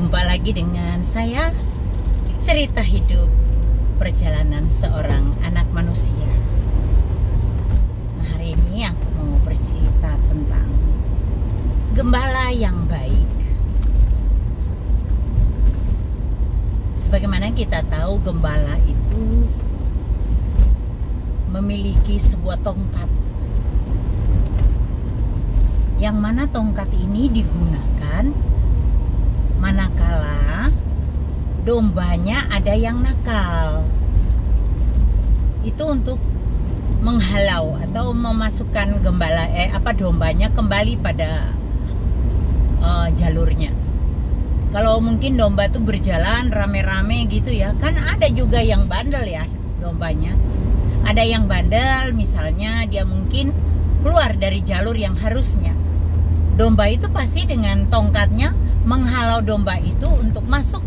Jumpa lagi dengan saya, cerita hidup perjalanan seorang anak manusia. Nah, hari ini aku mau bercerita tentang gembala yang baik. Sebagaimana kita tahu, gembala itu memiliki sebuah tongkat, yang mana tongkat ini digunakan manakala dombanya ada yang nakal. Itu untuk menghalau atau memasukkan dombanya kembali pada jalurnya. Kalau mungkin domba itu berjalan rame-rame gitu ya, kan ada juga yang bandel ya dombanya. Ada yang bandel, misalnya dia mungkin keluar dari jalur yang harusnya. Domba itu pasti dengan tongkatnya menghalau domba itu untuk masuk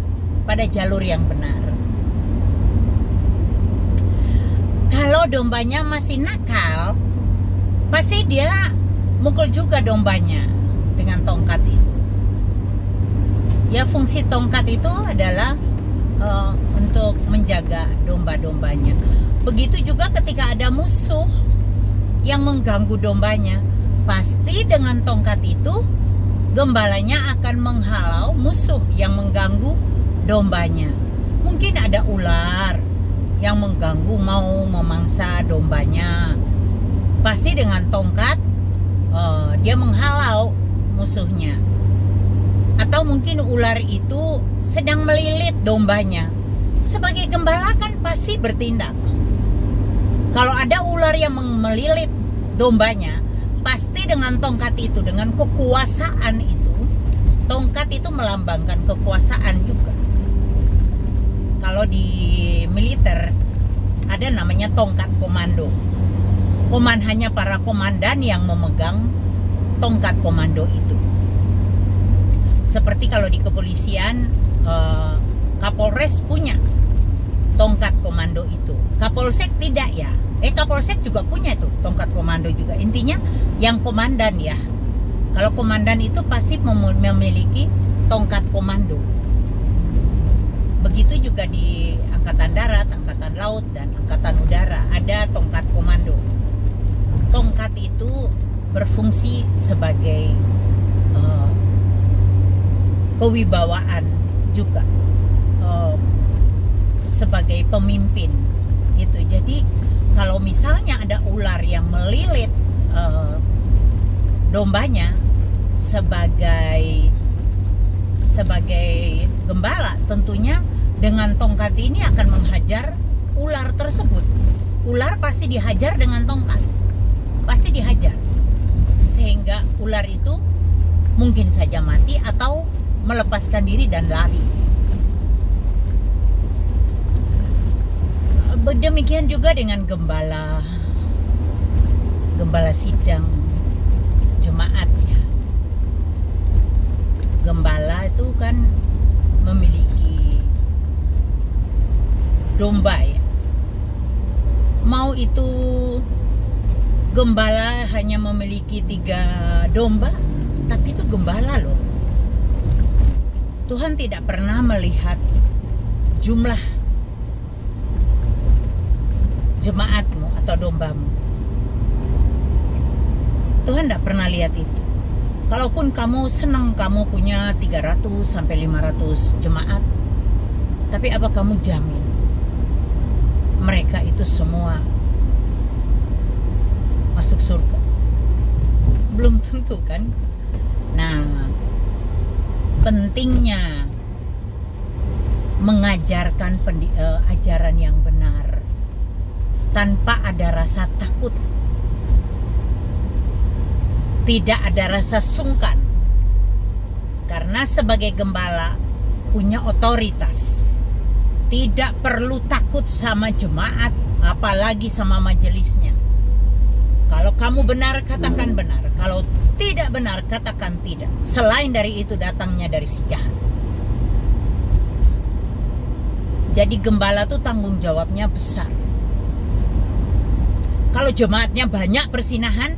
pada jalur yang benar. Kalau dombanya masih nakal, pasti dia mukul juga dombanya dengan tongkat itu. Ya, fungsi tongkat itu adalah untuk menjaga domba-dombanya. Begitu juga ketika ada musuh yang mengganggu dombanya, pasti dengan tongkat itu gembalanya akan menghalau musuh yang mengganggu dombanya. Mungkin ada ular yang mengganggu mau memangsa dombanya, pasti dengan tongkat dia menghalau musuhnya. Atau mungkin ular itu sedang melilit dombanya. Sebagai gembala kan pasti bertindak. Kalau ada ular yang melilit dombanya, pasti dengan tongkat itu, dengan kekuasaan itu, tongkat itu melambangkan kekuasaan juga. Kalau di militer ada namanya tongkat komando. Hanya para komandan yang memegang tongkat komando itu. Seperti kalau di kepolisian, Kapolres punya tongkat komando itu. Kapolsek tidak ya. Kapolsek juga punya tuh tongkat komando juga. Intinya yang komandan ya. Kalau komandan itu pasti memiliki tongkat komando. Begitu juga di Angkatan Darat, Angkatan Laut, dan Angkatan Udara ada tongkat komando. Tongkat itu berfungsi sebagai kewibawaan juga, sebagai pemimpin gitu. Jadi kalau misalnya ada ular yang melilit dombanya, sebagai gembala tentunya dengan tongkat ini akan menghajar ular tersebut. Ular pasti dihajar dengan tongkat, pasti dihajar, sehingga ular itu mungkin saja mati atau melepaskan diri dan lari. Demikian juga dengan gembala sidang jemaat ya. Gembala itu kan memiliki domba ya. Mau itu gembala hanya memiliki 3 domba, tapi itu gembala loh. Tuhan tidak pernah melihat jumlah jemaatmu atau dombamu. Tuhan tidak pernah lihat itu. Kalaupun kamu senang kamu punya 300 sampai 500 jemaat, tapi apa kamu jamin mereka itu semua masuk surga? Belum tentu kan? Nah, pentingnya mengajarkan ajaran yang benar tanpa ada rasa takut, tidak ada rasa sungkan, karena sebagai gembala punya otoritas, tidak perlu takut sama jemaat, apalagi sama majelisnya. Kalau kamu benar, katakan benar. Kalau tidak benar, katakan tidak. Selain dari itu datangnya dari si jahat. Jadi gembala tuh tanggung jawabnya besar. Kalau jemaatnya banyak persinahan,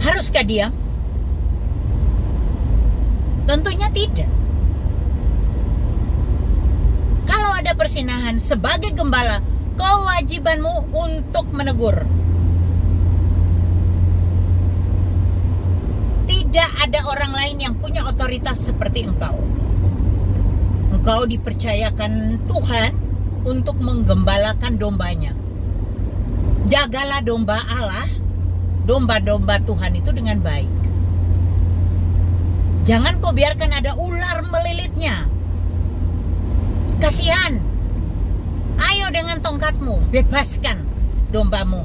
haruskah dia? Tentunya tidak. Kalau ada persinahan sebagai gembala, kewajibanmu untuk menegur. Tidak ada orang lain yang punya otoritas seperti engkau. Engkau dipercayakan Tuhan untuk menggembalakan dombanya. Jagalah domba Allah, domba-domba Tuhan itu dengan baik. Jangan kau biarkan ada ular melilitnya. Kasihan. Ayo dengan tongkatmu, bebaskan dombamu.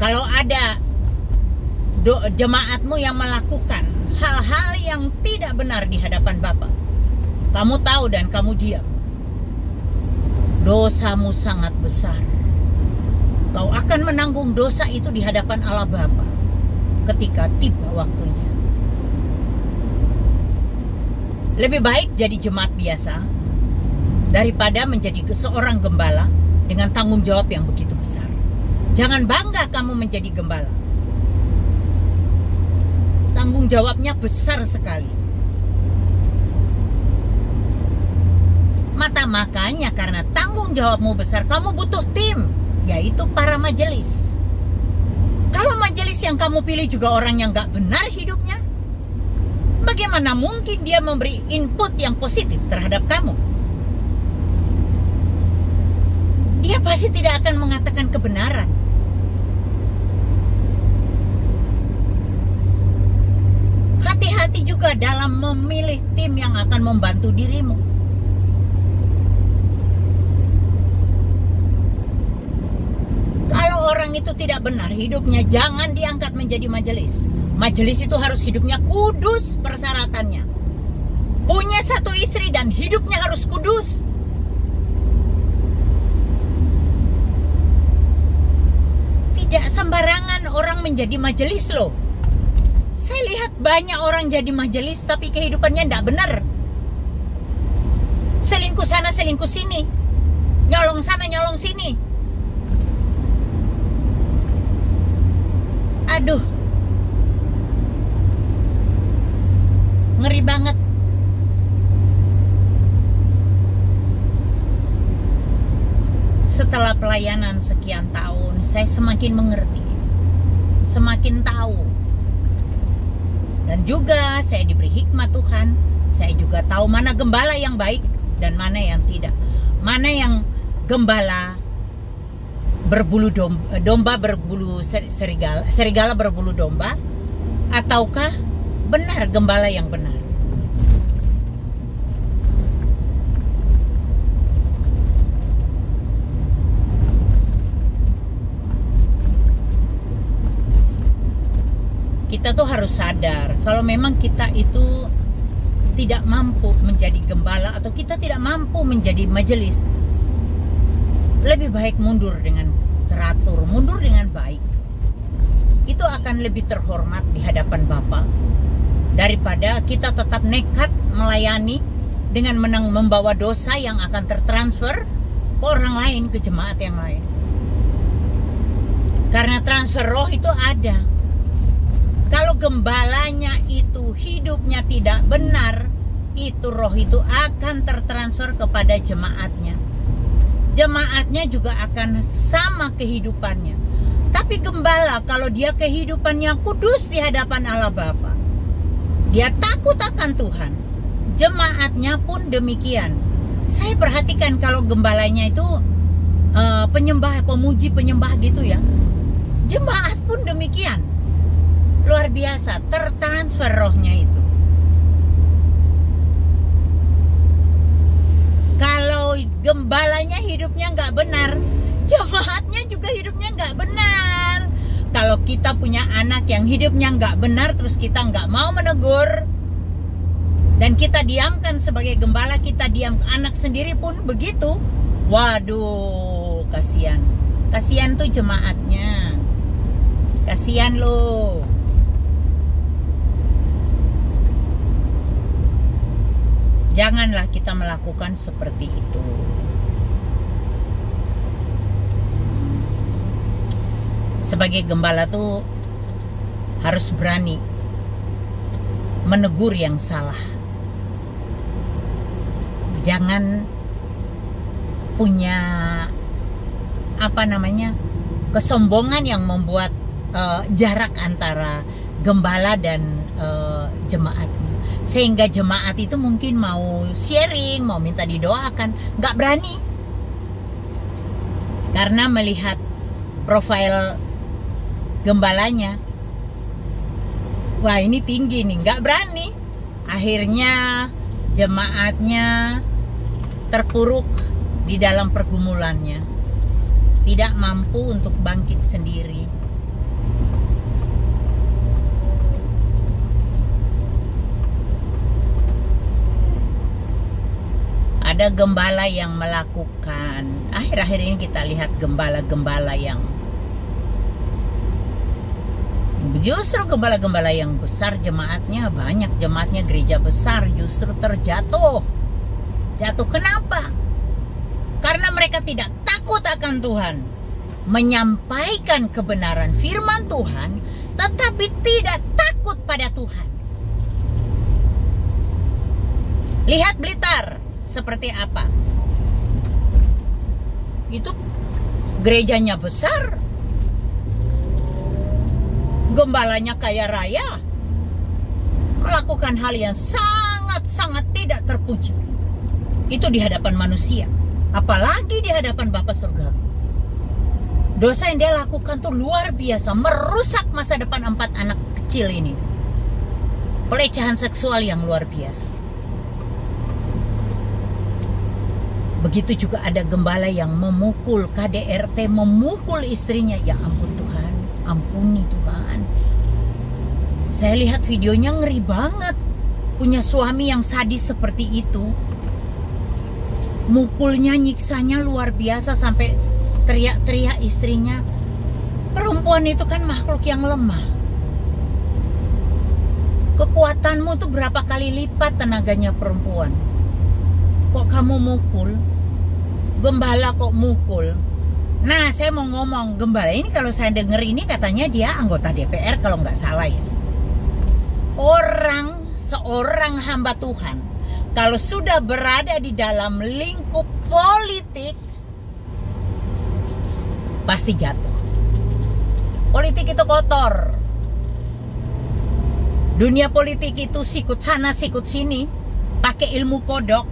Kalau ada jemaatmu yang melakukan hal-hal yang tidak benar di hadapan Bapa, kamu tahu dan kamu diam, dosamu sangat besar. Kau akan menanggung dosa itu di hadapan Allah Bapa ketika tiba waktunya. Lebih baik jadi jemaat biasa daripada menjadi seorang gembala dengan tanggung jawab yang begitu besar. Jangan bangga kamu menjadi gembala. Tanggung jawabnya besar sekali. Makanya karena tanggung jawabmu besar, kamu butuh tim, yaitu para majelis. Kalau majelis yang kamu pilih juga orang yang gak benar hidupnya, bagaimana mungkin dia memberi input yang positif terhadap kamu? Dia pasti tidak akan mengatakan kebenaran. Hati-hati juga dalam memilih tim yang akan membantu dirimu. Kalau orang itu tidak benar hidupnya, jangan diangkat menjadi majelis. Majelis itu harus hidupnya kudus persyaratannya. Punya satu istri dan hidupnya harus kudus. Tidak sembarangan orang menjadi majelis loh. Saya lihat banyak orang jadi majelis tapi kehidupannya tidak benar. Selingkuh sana, selingkuh sini. Nyolong sana, nyolong sini. Aduh. Ngeri banget. Setelah pelayanan sekian tahun, saya semakin mengerti. Semakin tahu. Dan juga saya diberi hikmat Tuhan. Saya juga tahu mana gembala yang baik dan mana yang tidak. Mana yang gembala berbulu domba berbulu serigala, serigala berbulu domba, ataukah benar gembala yang benar. Kita tuh harus sadar kalau memang kita itu tidak mampu menjadi gembala atau kita tidak mampu menjadi majelis, lebih baik mundur dengan teratur, mundur dengan baik. Itu akan lebih terhormat di hadapan Bapa daripada kita tetap nekat melayani dengan membawa dosa yang akan tertransfer ke orang lain, ke jemaat yang lain. Karena transfer roh itu ada. Kalau gembalanya itu hidupnya tidak benar, itu roh itu akan tertransfer kepada jemaatnya. Jemaatnya juga akan sama kehidupannya. Tapi gembala kalau dia kehidupannya kudus di hadapan Allah Bapa, dia takut akan Tuhan, jemaatnya pun demikian. Saya perhatikan kalau gembalanya itu penyembah, pemuji, penyembah gitu ya, jemaat pun demikian. Luar biasa, tertransfer rohnya itu. Kalau gembalanya hidupnya nggak benar, jemaatnya juga hidupnya nggak benar. Kalau kita punya anak yang hidupnya nggak benar, terus kita nggak mau menegur, dan kita diamkan sebagai gembala, kita diam, anak sendiri pun begitu. Waduh, kasihan. Kasihan tuh jemaatnya. Kasihan loh. Janganlah kita melakukan seperti itu. sebagai gembala tuh harus berani menegur yang salah. Jangan punya kesombongan yang membuat jarak antara gembala dan jemaatnya, sehingga jemaat itu mungkin mau sharing, mau minta didoakan, nggak berani karena melihat profil gembalanya, wah ini tinggi nih, nggak berani. Akhirnya jemaatnya terpuruk di dalam pergumulannya, tidak mampu untuk bangkit sendiri. Ada gembala yang melakukan, akhir-akhir ini kita lihat gembala-gembala yang justru gembala-gembala yang besar, jemaatnya banyak, jemaatnya gereja besar, justru terjatuh. Jatuh kenapa? Karena mereka tidak takut akan Tuhan, menyampaikan kebenaran firman Tuhan, tetapi tidak takut pada Tuhan. Lihat Blitar seperti apa. Itu gerejanya besar, gembalanya kaya raya, melakukan hal yang sangat-sangat tidak terpuji. Itu di hadapan manusia, apalagi di hadapan Bapa Surgawi. Dosa yang dia lakukan tuh luar biasa, merusak masa depan 4 anak kecil ini. Pelecehan seksual yang luar biasa. Begitu juga ada gembala yang memukul KDRT, memukul istrinya. Ya ampun Tuhan, ampuni Tuhan. Saya lihat videonya ngeri banget. Punya suami yang sadis seperti itu. Mukulnya, nyiksanya luar biasa sampai teriak-teriak istrinya. Perempuan itu kan makhluk yang lemah. Kekuatanmu tuh berapa kali lipat tenaganya perempuan. Kok kamu mukul? Gembala kok mukul? Nah, saya mau ngomong, gembala ini kalau saya denger ini katanya dia anggota DPR kalau nggak salah ya. Seorang hamba Tuhan, kalau sudah berada di dalam lingkup politik, pasti jatuh. Politik itu kotor. Dunia politik itu sikut sana, sikut sini, pakai ilmu kodok.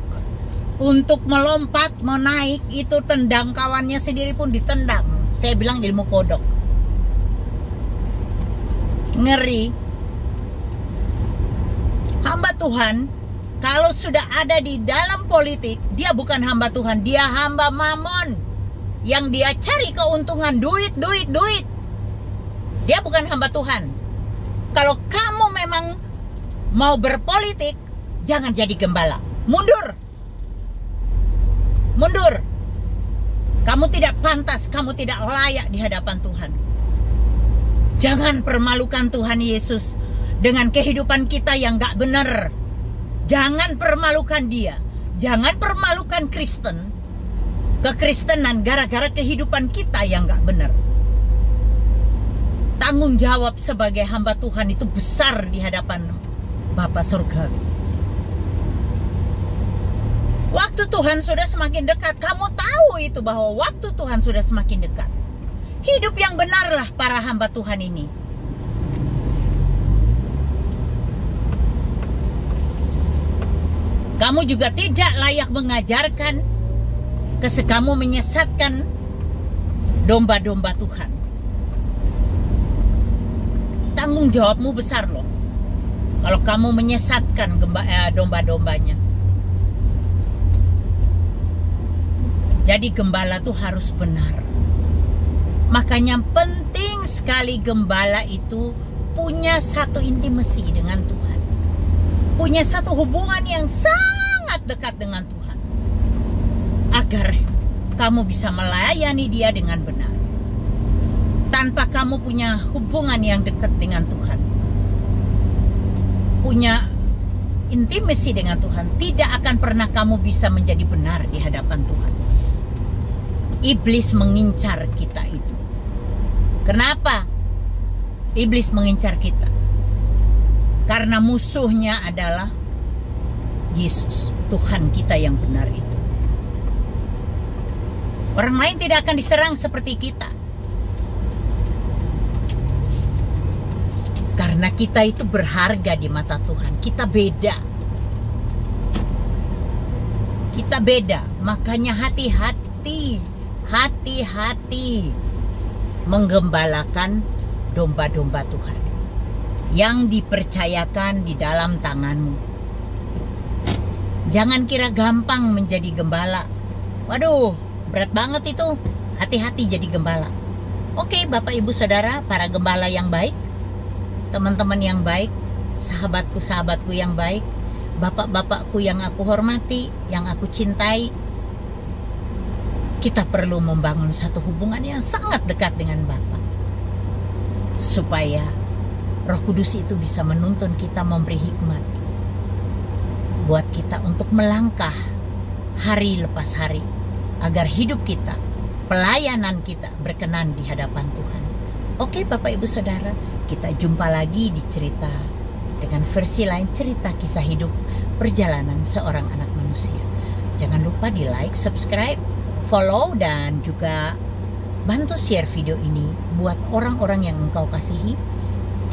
Untuk melompat, mau naik, itu tendang kawannya sendiri pun ditendang. Saya bilang ilmu kodok. Ngeri. Hamba Tuhan, kalau sudah ada di dalam politik, dia bukan hamba Tuhan, dia hamba mamon. Yang dia cari keuntungan, duit. Dia bukan hamba Tuhan. Kalau kamu memang mau berpolitik, jangan jadi gembala. Mundur. Kamu tidak pantas, kamu tidak layak di hadapan Tuhan. Jangan permalukan Tuhan Yesus dengan kehidupan kita yang gak benar. Jangan permalukan dia. Jangan permalukan Kristen, kekristenan gara-gara kehidupan kita yang gak benar. Tanggung jawab sebagai hamba Tuhan itu besar di hadapan Bapa Surgawi. Waktu Tuhan sudah semakin dekat. Kamu tahu itu bahwa waktu Tuhan sudah semakin dekat. Hidup yang benarlah para hamba Tuhan ini. Kamu juga tidak layak mengajarkan, kamu menyesatkan domba-domba Tuhan. Tanggung jawabmu besar loh. Kalau kamu menyesatkan domba-dombanya. Jadi gembala tuh harus benar. Makanya penting sekali gembala itu punya satu intimasi dengan Tuhan. Punya satu hubungan yang sangat dekat dengan Tuhan. Agar kamu bisa melayani dia dengan benar. Tanpa kamu punya hubungan yang dekat dengan Tuhan, punya intimasi dengan Tuhan, tidak akan pernah kamu bisa menjadi benar di hadapan Tuhan. Iblis mengincar kita itu. Kenapa iblis mengincar kita? Karena musuhnya adalah Yesus, Tuhan kita yang benar itu. Orang lain tidak akan diserang seperti kita. Karena kita itu berharga di mata Tuhan. Kita beda. Kita beda. Makanya hati-hati. Hati-hati menggembalakan domba-domba Tuhan yang dipercayakan di dalam tanganmu. Jangan kira gampang menjadi gembala. Waduh, berat banget itu. Hati-hati jadi gembala. Oke, Bapak Ibu Saudara, para gembala yang baik, teman-teman yang baik, sahabatku-sahabatku yang baik, bapak-bapakku yang aku hormati, yang aku cintai, kita perlu membangun satu hubungan yang sangat dekat dengan Bapa, supaya Roh Kudus itu bisa menuntun kita, memberi hikmat buat kita untuk melangkah hari lepas hari, agar hidup kita, pelayanan kita berkenan di hadapan Tuhan. Oke Bapak Ibu Saudara, kita jumpa lagi di cerita dengan versi lain, cerita kisah hidup perjalanan seorang anak manusia. Jangan lupa di like, subscribe, follow, dan juga bantu share video ini buat orang-orang yang engkau kasihi,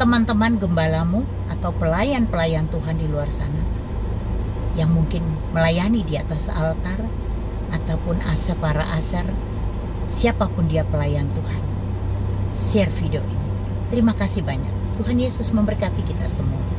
teman-teman gembalamu atau pelayan-pelayan Tuhan di luar sana yang mungkin melayani di atas altar ataupun para asar, siapapun dia pelayan Tuhan. Share video ini. Terima kasih banyak. Tuhan Yesus memberkati kita semua.